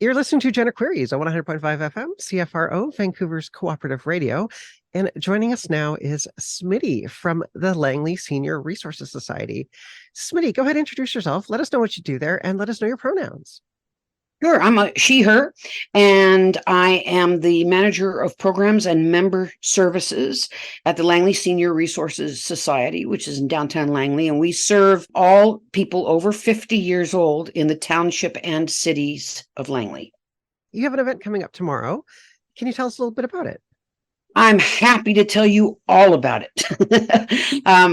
You're listening to Jenna Queeries on 100.5 FM, CFRO, Vancouver's cooperative radio. And joining us now is Smitty from the Langley Senior Resources Society. Smitty, go ahead and introduce yourself. Let us know what you do there and let us know your pronouns. Sure, I'm a she, her, and I am the manager of programs and member services at the Langley Senior Resources Society, which is in downtown Langley. And we serve all people over 50 years old in the township and cities of Langley. You have an event coming up tomorrow. Can you tell us a little bit about it? I'm happy to tell you all about it.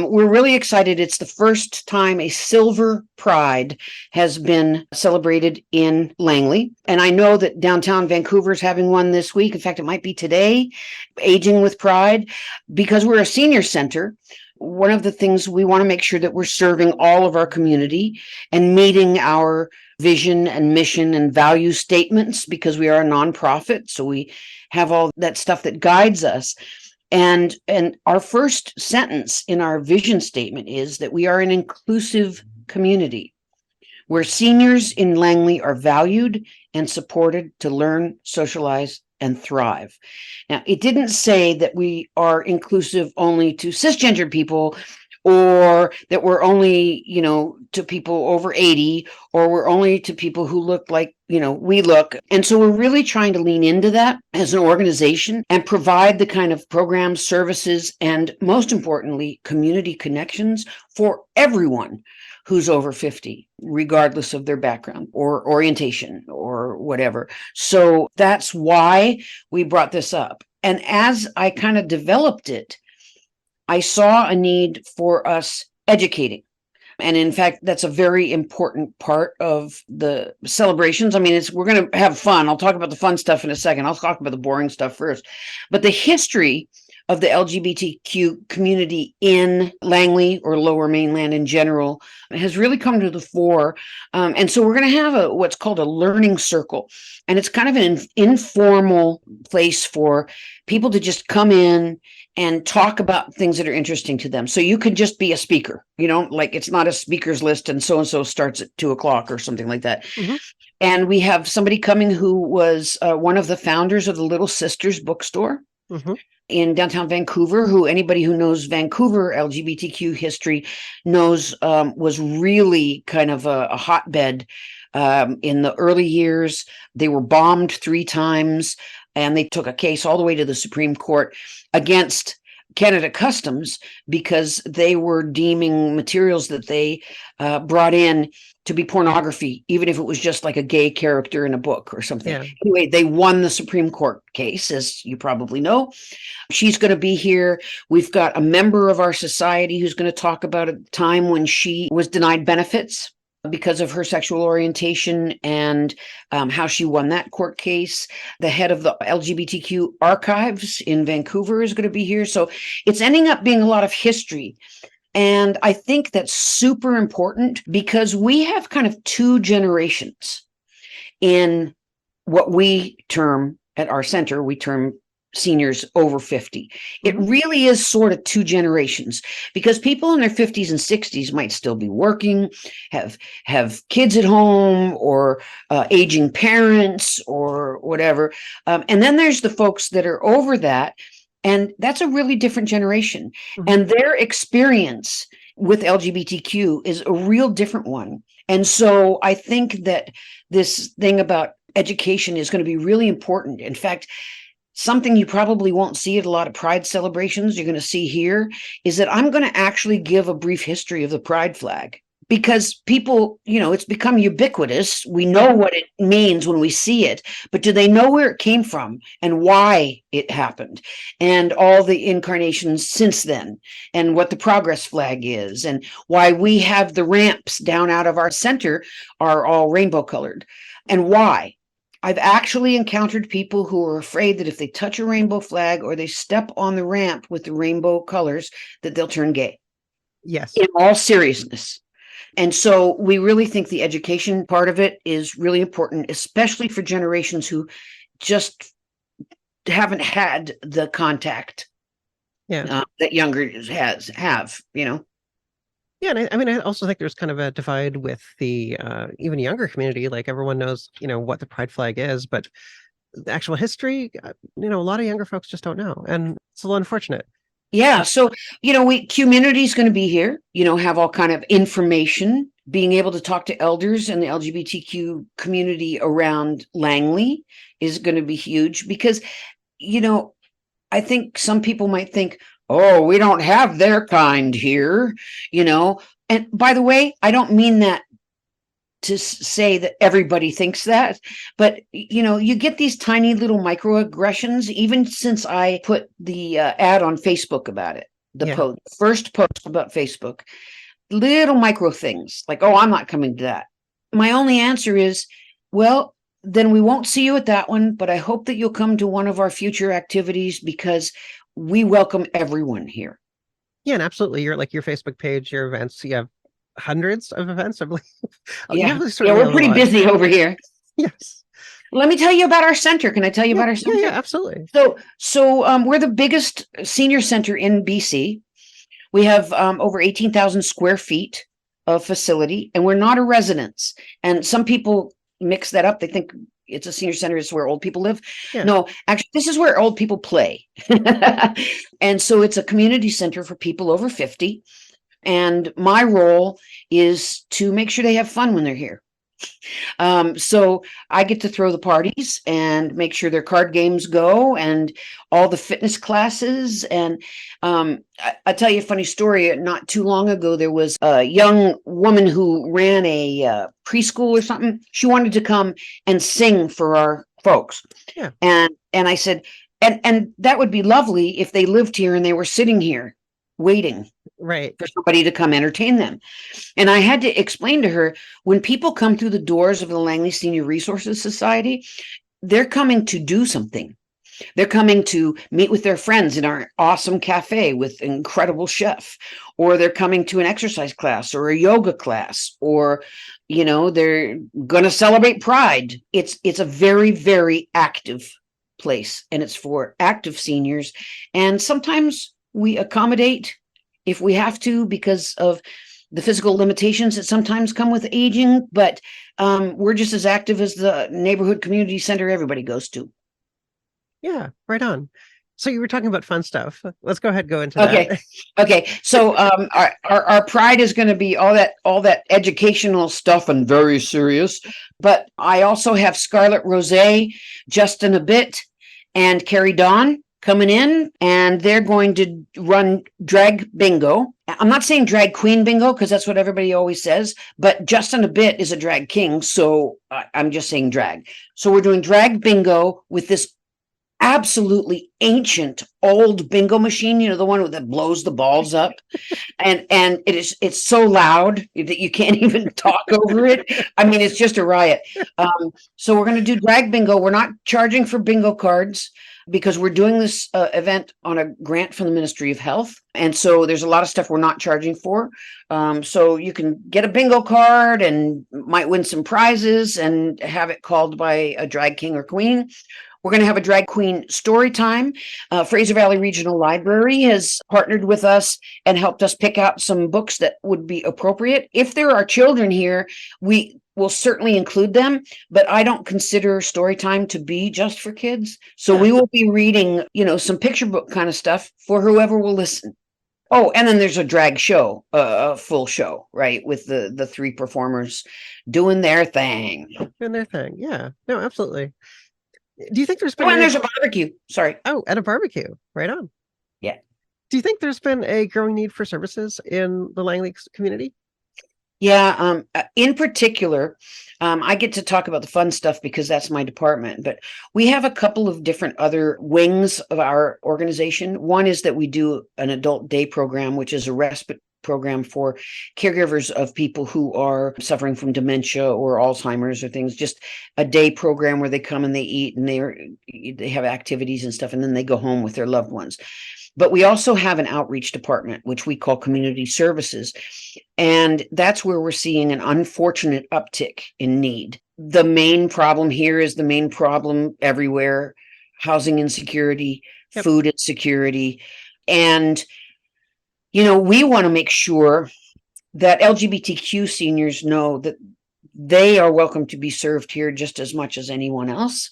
We're really excited. It's the first time a Silver Pride has been celebrated in Langley. And I know that downtown Vancouver is having one this week. In fact, it might be today, Aging with Pride. Because we're a senior center, one of the things we want to make sure that we're serving all of our community and meeting our vision and mission and value statements, because we are a nonprofit. So we have all that stuff that guides us. And our first sentence in our vision statement is that we are an inclusive community where seniors in Langley are valued and supported to learn, socialize, and thrive. Now, it didn't say that we are inclusive only to cisgendered people, or that we're only, to people over 80, or we're only to people who look like, we look. And so we're really trying to lean into that as an organization and provide the kind of programs, services, and most importantly, community connections for everyone who's over 50, regardless of their background or orientation or whatever. So that's why we brought this up. And as I kind of developed it, I saw a need for us educating. And in fact, that's a very important part of the celebrations. I mean, we're going to have fun. I'll talk about the fun stuff in a second. I'll talk about the boring stuff first. But the history of the LGBTQ community in Langley or Lower Mainland in general has really come to the fore. And so we're going to have what's called a learning circle. And it's kind of an informal place for people to just come in and talk about things that are interesting to them. So you could just be a speaker, like it's not a speaker's list and so starts at 2:00 or something like that. Mm-hmm. And we have somebody coming who was one of the founders of the Little Sisters bookstore. Mm-hmm. In downtown Vancouver, who anybody who knows Vancouver LGBTQ history knows was really kind of a hotbed in the early years. They were bombed 3 times, and they took a case all the way to the Supreme Court against Canada Customs because they were deeming materials that they brought in to be pornography, even if it was just like a gay character in a book or something. Yeah. Anyway, they won the Supreme Court case, as you probably know. She's going to be here. We've got a member of our society who's going to talk about a time when she was denied benefits because of her sexual orientation and how she won that court case. The head of the LGBTQ archives in Vancouver is going to be here. So it's ending up being a lot of history. And I think that's super important because we have kind of 2 generations in what we term at our center, we term seniors over 50. It really is sort of 2 generations because people in their 50s and 60s might still be working, have kids at home, or aging parents or whatever. And then there's the folks that are over that. And that's a really different generation. Mm-hmm. And their experience with LGBTQ is a real different one. And so I think that this thing about education is going to be really important. In fact, something you probably won't see at a lot of Pride celebrations, you're going to see here, is that I'm going to actually give a brief history of the Pride flag. Because people, it's become ubiquitous. We know what it means when we see it, but do they know where it came from and why it happened and all the incarnations since then and what the progress flag is and why we have the ramps down out of our center are all rainbow colored and why? I've actually encountered people who are afraid that if they touch a rainbow flag or they step on the ramp with the rainbow colors, that they'll turn gay. Yes. In all seriousness. And so we really think the education part of it is really important, especially for generations who just haven't had the contact that younger have. Yeah, and I mean, I also think there's kind of a divide with the even younger community. Like everyone knows, what the pride flag is, but the actual history, a lot of younger folks just don't know, and it's a little unfortunate. Yeah. So, we community is going to be here, have all kind of information, being able to talk to elders and the LGBTQ community around Langley is going to be huge because, you know, I think some people might think, oh, we don't have their kind here, you know. And by the way, I don't mean that to say that everybody thinks that, but you get these tiny little microaggressions. Even since I put the ad on Facebook about it, the Yeah, first post about Facebook, little micro things like, oh, I'm not coming to that. My only answer is, well, then we won't see you at that one, but I hope that you'll come to one of our future activities because we welcome everyone here. yeah, and absolutely. Your Facebook page, your events. You have hundreds of events, I believe. Oh, you Yeah. have Yeah, certainly we're a pretty lot. busy over here. Yes. Let me tell you about our center. Can I tell you Yeah, about our yeah, yeah, center? absolutely. So we're the biggest senior center in BC. We have over 18,000 square feet of facility, and we're not a residence. And some people mix that up. They think it's a senior center, it's where old people live. Yeah, No, actually, this is where old people play. And so it's a community center for people over 50. And my role is to make sure they have fun when they're here. So I get to throw the parties and make sure their card games go and all the fitness classes. And I tell you a funny story. Not too long ago, there was a young woman who ran a preschool or something. She wanted to come and sing for our folks. yeah, And I said, and that would be lovely if they lived here and they were sitting here waiting right. for somebody to come entertain them. And I had to explain to her, when people come through the doors of the Langley Senior Resources Society, they're coming to do something. They're coming to meet with their friends in our awesome cafe with an incredible chef, or they're coming to an exercise class or a yoga class, or they're going to celebrate Pride. It's a very, very active place, and it's for active seniors. And sometimes we accommodate if we have to because of the physical limitations that sometimes come with aging, but we're just as active as the neighborhood community center everybody goes to. Yeah, right on. So you were talking about fun stuff. Let's go ahead and go into Okay. that. Okay. So our pride is going to be all that educational stuff and very serious. But I also have Scarlett Rose, Justin a bit, and Carrie Dawn coming in, and they're going to run drag bingo. I'm not saying drag queen bingo because that's what everybody always says, but Justin a bit is a drag king, so I'm just saying drag. So we're doing drag bingo with this absolutely ancient old bingo machine, the one that blows the balls up, and it's so loud that you can't even talk over it. I mean, it's just a riot. So we're going to do drag bingo. We're not charging for bingo cards because we're doing this event on a grant from the Ministry of Health, and so there's a lot of stuff we're not charging for. So you can get a bingo card and might win some prizes and have it called by a drag king or queen. We're going to have a drag queen story time. Fraser Valley Regional Library has partnered with us and helped us pick out some books that would be appropriate. If there are children here, we will certainly include them, but I don't consider story time to be just for kids. So Yeah, we will be reading, some picture book kind of stuff for whoever will listen. Oh, and then there's a drag show, a full show, right? With the three performers doing their thing. doing their thing. Yeah, no, absolutely. Do you think there's Oh, been and a there's a barbecue. Sorry. at a barbecue? Right on. Yeah. Do you think there's been a growing need for services in the Langley community? Yeah, in particular, I get to talk about the fun stuff because that's my department, but we have a couple of different other wings of our organization. One is that we do an adult day program, which is a respite program for caregivers of people who are suffering from dementia or Alzheimer's or things, just a day program where they come and they eat and they have activities and stuff, and then they go home with their loved ones. But we also have an outreach department, which we call community services. And that's where we're seeing an unfortunate uptick in need. The main problem here is the main problem everywhere: housing insecurity, Yep. food insecurity. And, we want to make sure that LGBTQ seniors know that they are welcome to be served here just as much as anyone else.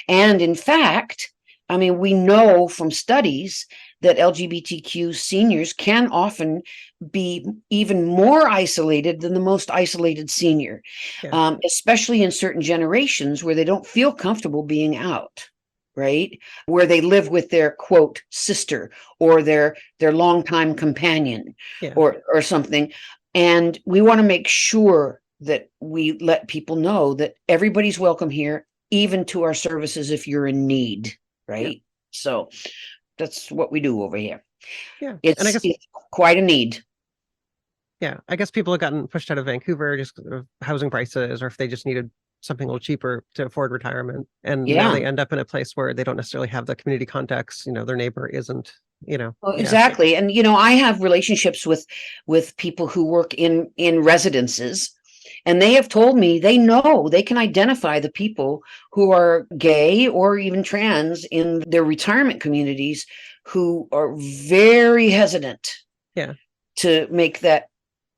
And in fact, I mean, we know from studies that LGBTQ seniors can often be even more isolated than the most isolated senior, Yeah. especially in certain generations where they don't feel comfortable being out, right? Where they live with their quote sister or their longtime companion Yeah. or something. And we want to make sure that we let people know that everybody's welcome here, even to our services if you're in need, Yeah. right? So that's what we do over here. Yeah. And I It's guess, it's quite a need. yeah, I guess people have gotten pushed out of Vancouver just 'cause of housing prices, or if they just needed something a little cheaper to afford retirement. And now Yeah. they end up in a place where they don't necessarily have the community context. Their neighbor isn't, Well, yeah. exactly. And I have relationships with people who work in residences, and they have told me they know they can identify the people who are gay or even trans in their retirement communities who are very hesitant Yeah. to make that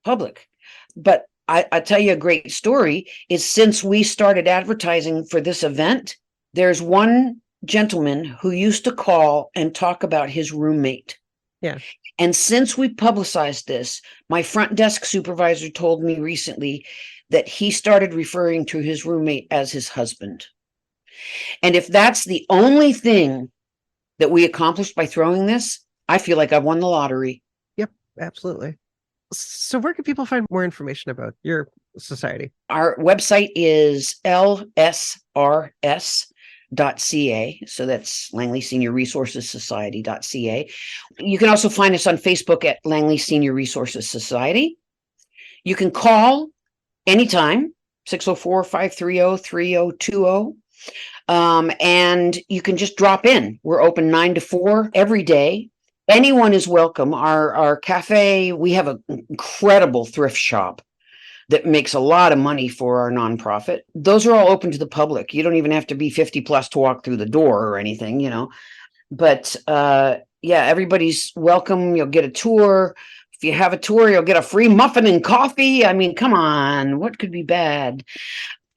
public. But I tell you a great story is since we started advertising for this event, there's one gentleman who used to call and talk about his roommate. Yeah. And since we publicized this, my front desk supervisor told me recently that he started referring to his roommate as his husband. And if that's the only thing that we accomplished by throwing this, I feel like I've won the lottery. Yep. Absolutely. So where can people find more information about your society? Our website is lsrs.ca. So that's Langley Senior Resources Society.ca. You can also find us on Facebook at Langley Senior Resources Society. You can call anytime, 604-530-3020. And you can just drop in. We're open 9 to 4 every day. Anyone is welcome. Our cafe, we have an incredible thrift shop that makes a lot of money for our nonprofit. Those are all open to the public. You don't even have to be 50 plus to walk through the door or anything. But yeah, everybody's welcome. You'll get a tour. If you have a tour, you'll get a free muffin and coffee. I mean, come on, what could be bad?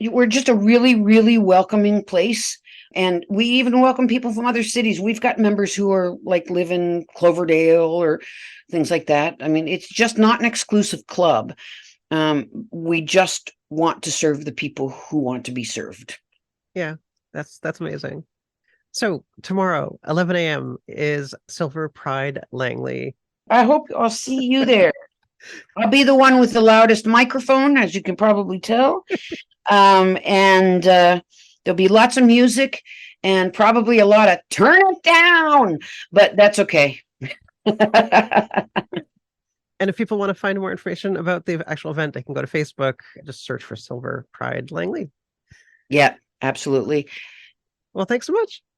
We're just a really, really welcoming place. And we even welcome people from other cities. We've got members who are like live in Cloverdale or things like that. I mean, it's just not an exclusive club. We just want to serve the people who want to be served. Yeah. That's amazing. So tomorrow, 11 a.m. is Silver Pride Langley. I hope I'll see you there. I'll be the one with the loudest microphone, as you can probably tell. And there'll be lots of music and probably a lot of turn it down, but that's okay. And if people want to find more information about the actual event, they can go to Facebook, just search for Silver Pride Langley. Yeah, absolutely. Well, thanks so much.